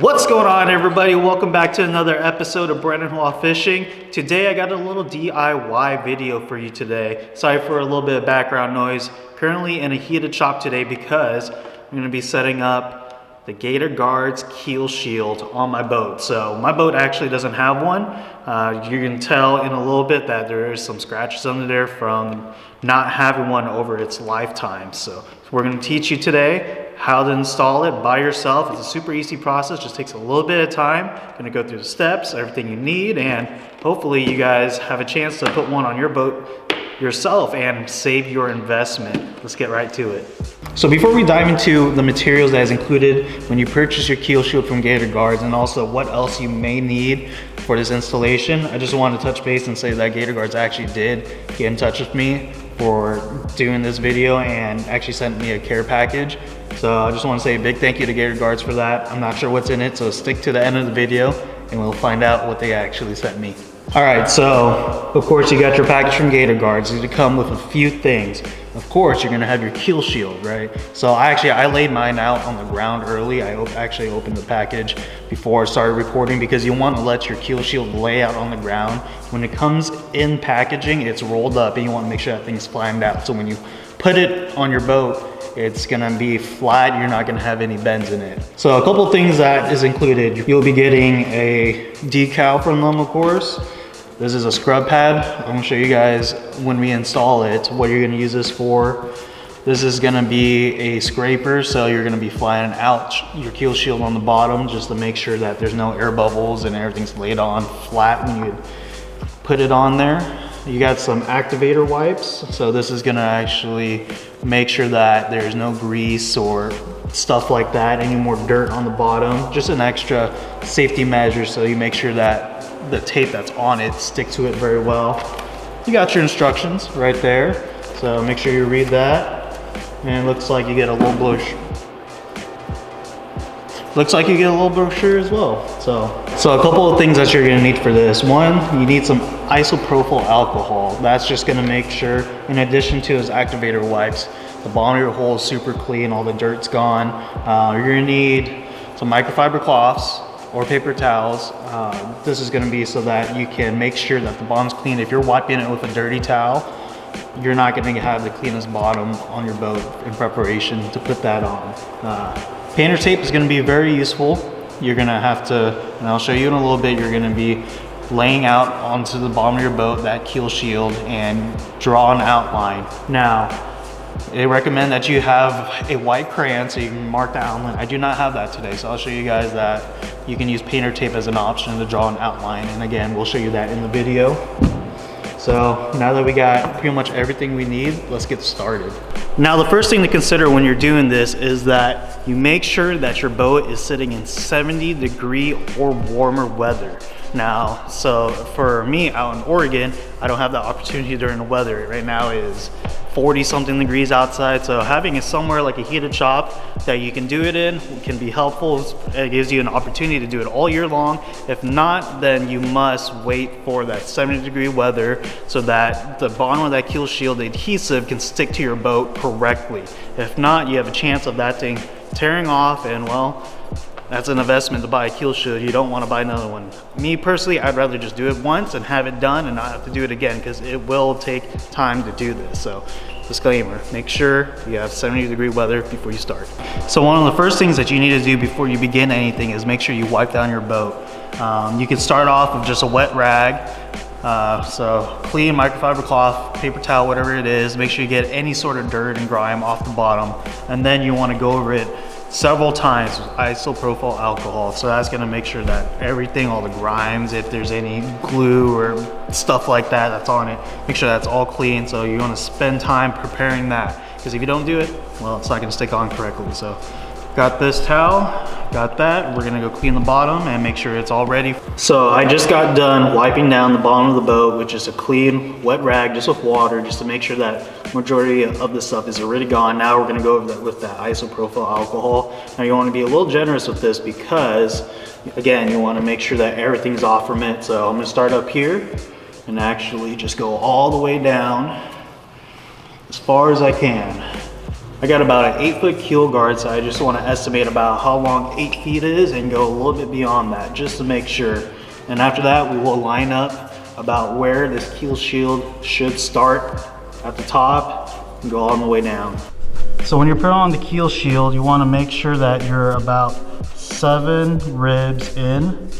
What's going on, everybody? Welcome back to another episode of BrandonHua.Fishing. Today I got a little DIY video for you today. Sorry for a little bit of background noise. Currently in a heated shop today because I'm going to be setting up the Gator Guards Keel Shield on my boat. So my boat actually doesn't have one. You can tell in a little bit that there is some scratches under there from not having one over its lifetime. So we're going to teach you today how to install it by yourself. It's a super easy process, just takes a little bit of time. Gonna go through the steps, everything you need, and hopefully you guys have a chance to put one on your boat yourself and save your investment. Let's get right to it. So before we dive into the materials that is included when you purchase your Keel Shield from Gator Guards and also what else you may need for this installation, I just want to touch base and say that Gator Guards actually did get in touch with me for doing this video and actually sent me a care package. So I just want to say a big thank you to Gator Guards for that. I'm not sure what's in it, so stick to the end of the video and we'll find out what they actually sent me. All right, so of course you got your package from Gator Guards. It's gonna come with a few things. Of course, you're gonna have your Keel Shield, right? So I laid mine out on the ground early. I actually opened the package before I started recording because you want to let your Keel Shield lay out on the ground. When it comes in packaging, it's rolled up and you want to make sure that thing's flattened out. So when you put it on your boat, it's gonna be flat, you're not gonna have any bends in it. So a couple things that is included. You'll be getting a decal from them, of course. This is a scrub pad. I'm gonna show you guys when we install it, what you're gonna use this for. This is gonna be a scraper, so you're gonna be flattening out your Keel Shield on the bottom just to make sure that there's no air bubbles and everything's laid on flat when you put it on there. You got some activator wipes. So this is gonna actually make sure that there's no grease or stuff like that, any more dirt on the bottom. Just an extra safety measure so you make sure that the tape that's on it sticks to it very well. You got your instructions right there. So make sure you read that. And it looks like you get a little brochure. Looks like you get a little brochure as well. So a couple of things that you're gonna need for this. One, you need some isopropyl alcohol. That's just gonna make sure, in addition to those activator wipes, the bottom of your hole is super clean, all the dirt's gone. You're gonna need some microfiber cloths or paper towels. This is gonna be so that you can make sure that the bottom's clean. If you're wiping it with a dirty towel, you're not gonna have the cleanest bottom on your boat in preparation to put that on. Painter tape is gonna be very useful. You're gonna have to, and I'll show you in a little bit, you're gonna be laying out onto the bottom of your boat that Keel Shield and draw an outline. Now, they recommend that you have a white crayon so you can mark the outline. I do not have that today, so I'll show you guys that you can use painter tape as an option to draw an outline. And again, we'll show you that in the video. So now that we got pretty much everything we need, let's get started. Now the first thing to consider when you're doing this is that you make sure that your boat is sitting in 70-degree or warmer weather. Now, so for me out in Oregon, I don't have that opportunity during the weather. Right now is 40-something degrees outside, so having it somewhere like a heated shop that you can do it in can be helpful. It gives you an opportunity to do it all year long. If not, then you must wait for that 70-degree weather so that the bottom of that Keel Shield adhesive can stick to your boat correctly. If not, you have a chance of that thing tearing off, and well, that's an investment to buy a Keel Shield. You don't want to buy another one. Me personally, I'd rather just do it once and have it done and not have to do it again because it will take time to do this. So disclaimer, make sure you have 70-degree weather before you start. So one of the first things that you need to do before you begin anything is make sure you wipe down your boat. You can start off with just a wet rag. So clean microfiber cloth, paper towel, whatever it is. Make sure you get any sort of dirt and grime off the bottom. And then you want to go over it several times with isopropyl alcohol. So that's gonna make sure that everything, all the grimes, if there's any glue or stuff like that that's on it, make sure that's all clean. So you wanna spend time preparing that, because if you don't do it, well, it's not gonna stick on correctly. So got this towel, got that. We're gonna go clean the bottom and make sure it's all ready. So I just got done wiping down the bottom of the boat with just a clean wet rag, just with water, just to make sure that majority of the stuff is already gone. Now we're gonna go over that with that isopropyl alcohol. Now you wanna be a little generous with this because, again, you wanna make sure that everything's off from it. So I'm gonna start up here and actually just go all the way down as far as I can. I got about an 8-foot keel guard, so I just want to estimate about how long 8 feet is and go a little bit beyond that just to make sure. And after that, we will line up about where this keel shield should start at the top and go all the way down. So when you're putting on the keel shield, you want to make sure that you're about 7 ribs in,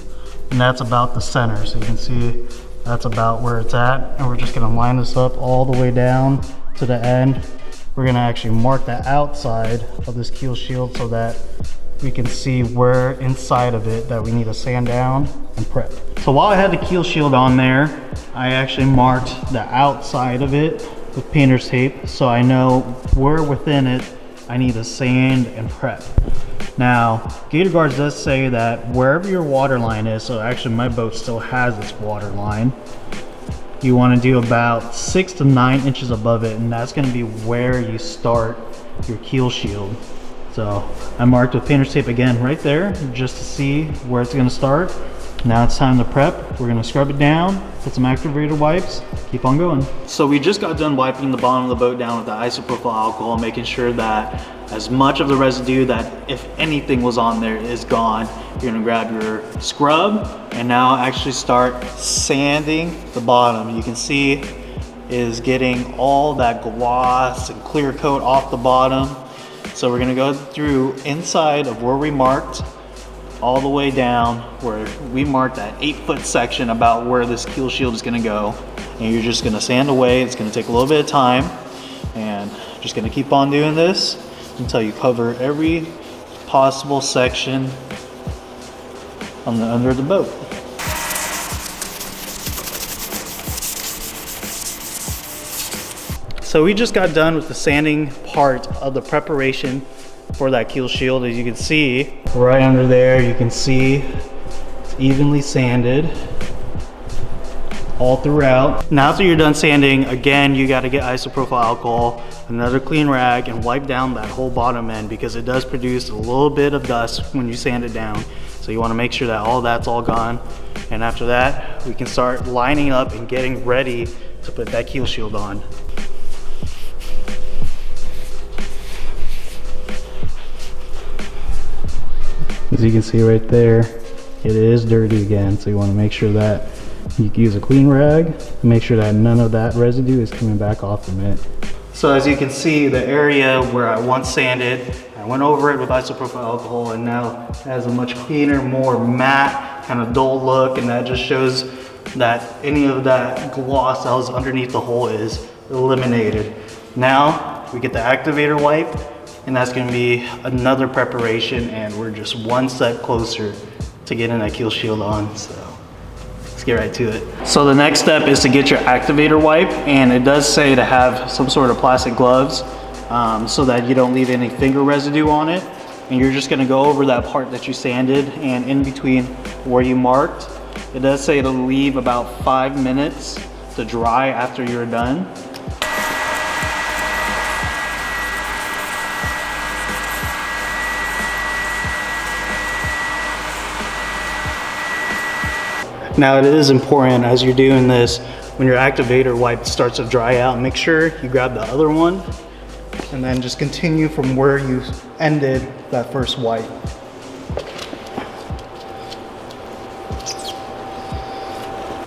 and that's about the center. So you can see that's about where it's at. And we're just going to line this up all the way down to the end. We're going to actually mark the outside of this keel shield so that we can see where inside of it that we need to sand down and prep. So while I had the keel shield on there, I actually marked the outside of it with painter's tape so I know where within it I need to sand and prep. Now, Gator Guards does say that wherever your water line is, so actually my boat still has its water line, you want to do about 6 to 9 inches above it, and that's going to be where you start your keel shield. So I marked with painter's tape again right there just to see where it's going to start. Now it's time to prep. We're going to scrub it down, put some activator wipes, keep on going. So we just got done wiping the bottom of the boat down with the isopropyl alcohol, making sure that as much of the residue that if anything was on there is gone. You're going to grab your scrub and now actually start sanding the bottom. You can see is getting all that gloss and clear coat off the bottom. So we're going to go through inside of where we marked all the way down where we marked that 8-foot section about where this keel shield is going to go, and you're just going to sand away. It's going to take a little bit of time, and just going to keep on doing this until you cover every possible section on the under the boat. So we just got done with the sanding part of the preparation for that keel shield. As you can see right under there, you can see it's evenly sanded all throughout. Now after you're done sanding, again, you got to get isopropyl alcohol, another clean rag, and wipe down that whole bottom end because it does produce a little bit of dust when you sand it down. So you want to make sure that all that's all gone. And after that, we can start lining up and getting ready to put that keel shield on. As you can see right there, it is dirty again, so you want to make sure that you can use a clean rag to make sure that none of that residue is coming back off from it. So as you can see, the area where I once sanded, I went over it with isopropyl alcohol, and now it has a much cleaner, more matte, kind of dull look, and that just shows that any of that gloss that was underneath the hole is eliminated. Now we get the activator wipe, and that's going to be another preparation, and we're just one step closer to getting that keel shield on. So let's get right to it. So the next step is to get your activator wipe, and it does say to have some sort of plastic gloves so that you don't leave any finger residue on it. And you're just going to go over that part that you sanded, and in between where you marked, it does say to leave about 5 minutes to dry after you're done. Now it is important as you're doing this, when your activator wipe starts to dry out, make sure you grab the other one and then just continue from where you ended that first wipe.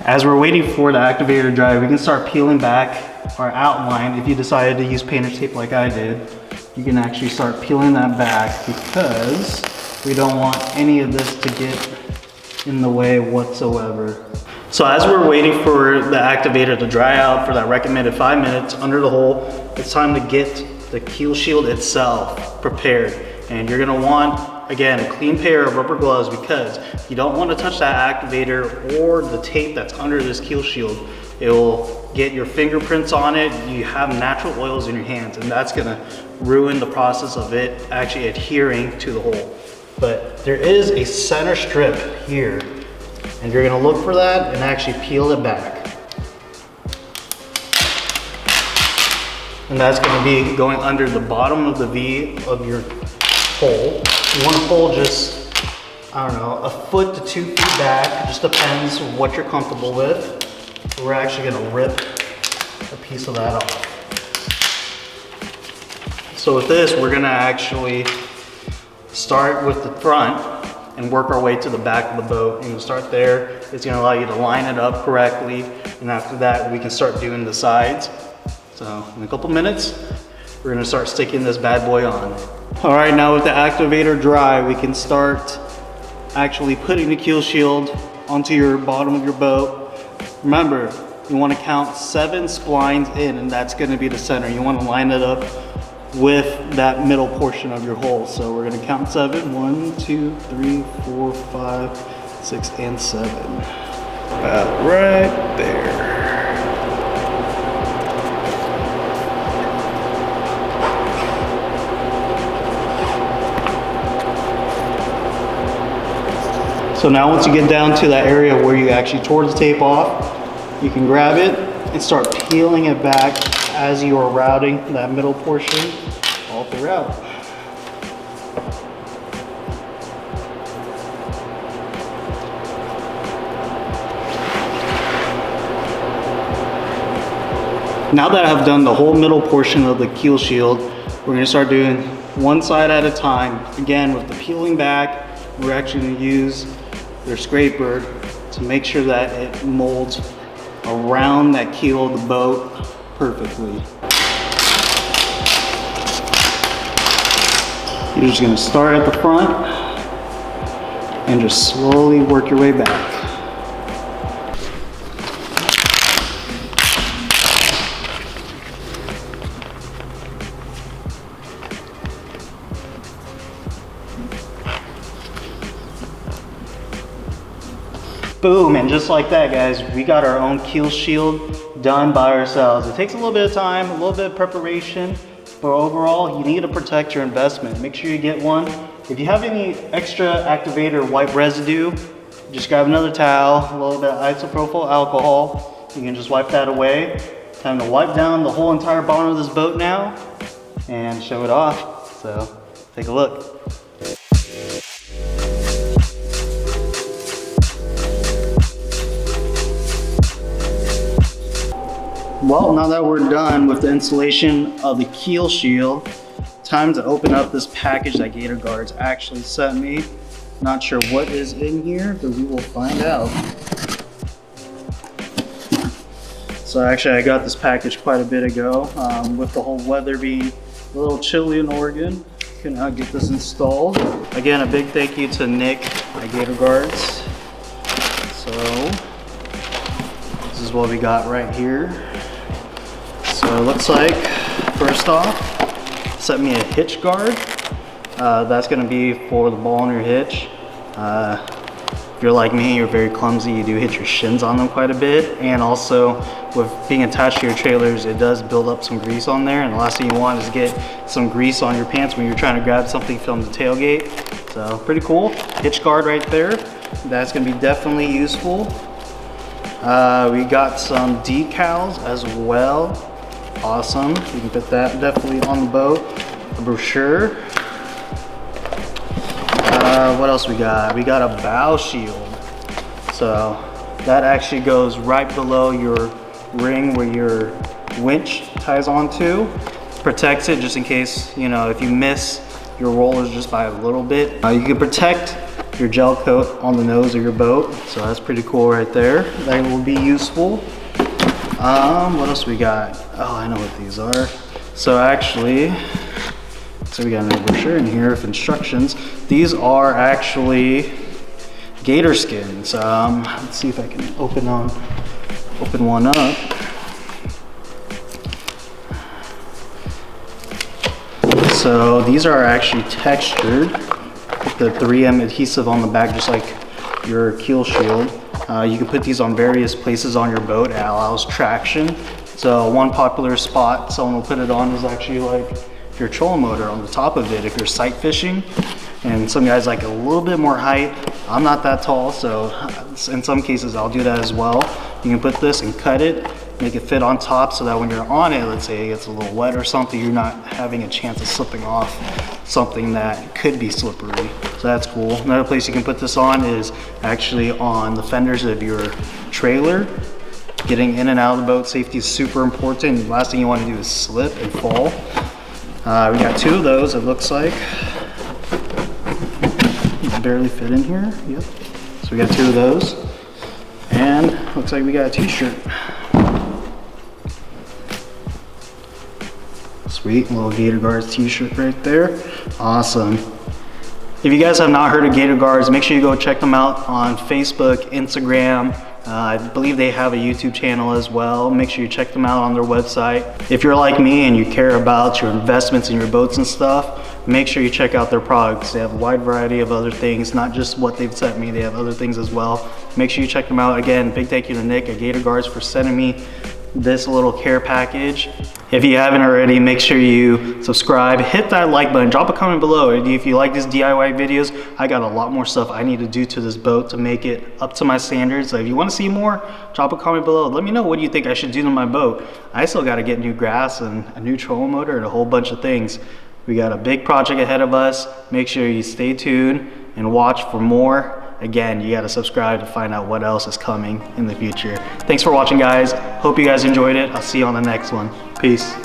As we're waiting for the activator to dry, we can start peeling back our outline. If you decided to use painter's tape like I did, you can actually start peeling that back because we don't want any of this to get in the way whatsoever. So as we're waiting for the activator to dry out for that recommended 5 minutes under the hole, it's time to get the keel shield itself prepared. And you're gonna want, again, a clean pair of rubber gloves because you don't want to touch that activator or the tape that's under this keel shield. It will get your fingerprints on it. You have natural oils in your hands, and that's gonna ruin the process of it actually adhering to the hole. But there is a center strip here, and you're gonna look for that and actually peel it back. And that's gonna be going under the bottom of the V of your hole. You wanna pull just, I don't know, 1 foot to 2 feet back. It just depends what you're comfortable with. So we're actually gonna rip a piece of that off. So So with this, we're gonna actually start with the front and work our way to the back of the boat. And we'll start there. It's gonna allow you to line it up correctly. And after that, we can start doing the sides. So in a couple minutes, we're gonna start sticking this bad boy on. All right, now with the activator dry, we can start actually putting the keel shield onto your bottom of your boat. Remember, you wanna count 7 splines in, and that's gonna be the center. You wanna line it up with that middle portion of your hole. So we're gonna count 7. 1, 2, 3, 4, 5, 6, and 7. About right there. So now once you get down to that area where you actually tore the tape off, you can grab it and start peeling it back as you are routing that middle portion all throughout. Now that I've done the whole middle portion of the keel shield, we're gonna start doing one side at a time. Again, with the peeling back, we're actually gonna use their scraper to make sure that it molds around that keel of the boat perfectly. You're just gonna start at the front and just slowly work your way back. Boom, and just like that, guys, we got our own keel shield done by ourselves. It takes a little bit of time, a little bit of preparation, but overall, you need to protect your investment. Make sure you get one. If you have any extra activator wipe residue, just grab another towel, a little bit of isopropyl alcohol. You can just wipe that away. Time to wipe down the whole entire bottom of this boat now and show it off. So, take a look. Well, now that we're done with the installation of the keel shield, time to open up this package that Gator Guards actually sent me. Not sure what is in here, but we will find out. So actually I got this package quite a bit ago. With the whole weather being a little chilly in Oregon, can now get this installed. Again, a big thank you to Nick at Gator Guards. So this is what we got right here. So it looks like, first off, sent me a hitch guard. That's gonna be for the ball on your hitch. If you're like me, you're very clumsy, you do hit your shins on them quite a bit. And also, with being attached to your trailers, it does build up some grease on there. And the last thing you want is get some grease on your pants when you're trying to grab something from the tailgate. So pretty cool, hitch guard right there. That's gonna be definitely useful. We got some decals as well. Awesome, you can put that definitely on the boat. A brochure. What else we got? We got a bow shield. So that actually goes right below your ring where your winch ties onto. Protects it just in case, you know, if you miss your rollers just by a little bit. You can protect your gel coat on the nose of your boat. So that's pretty cool right there. That will be useful. What else we got? Oh, I know what these are. So actually, so we got another brochure in here with instructions. These are actually gator skins. Let's see if I can open one up. So these are actually textured with the 3M adhesive on the back, just like your keel shield. You can put these on various places on your boat. It allows traction. So one popular spot someone will put it on is actually like your trolling motor on the top of it if you're sight fishing. And some guys like a little bit more height. I'm not that tall, so in some cases I'll do that as well. You can put this and cut it, make it fit on top so that when you're on it, let's say it gets a little wet or something, you're not having a chance of slipping off something that could be slippery. So that's cool. Another place you can put this on is actually on the fenders of your trailer. Getting in and out of the boat, safety is super important. The last thing you want to do is slip and fall. We got 2 of those, it looks like. These barely fit in here. Yep. So we got 2 of those. And looks like we got a t-shirt. Sweet, little Gator Guards t-shirt right there. Awesome. If you guys have not heard of Gator Guards, make sure you go check them out on Facebook, Instagram. I believe they have a YouTube channel as well. Make sure you check them out on their website. If you're like me and you care about your investments in your boats and stuff, make sure you check out their products. They have a wide variety of other things, not just what they've sent me, they have other things as well. Make sure you check them out. Again, big thank you to Nick at Gator Guards for sending me this little care package. If you haven't already, make sure you subscribe, hit that like button, drop a comment below. If you like these DIY videos, I got a lot more stuff I need to do to this boat to make it up to my standards. So if you want to see more, drop a comment below. Let me know what you think I should do to my boat. I still got to get new grass and a new trolling motor and a whole bunch of things. We got a big project ahead of us. Make sure you stay tuned and watch for more. Again, you got to subscribe to find out what else is coming in the future. Thanks for watching, guys. Hope you guys enjoyed it. I'll see you on the next one. Peace.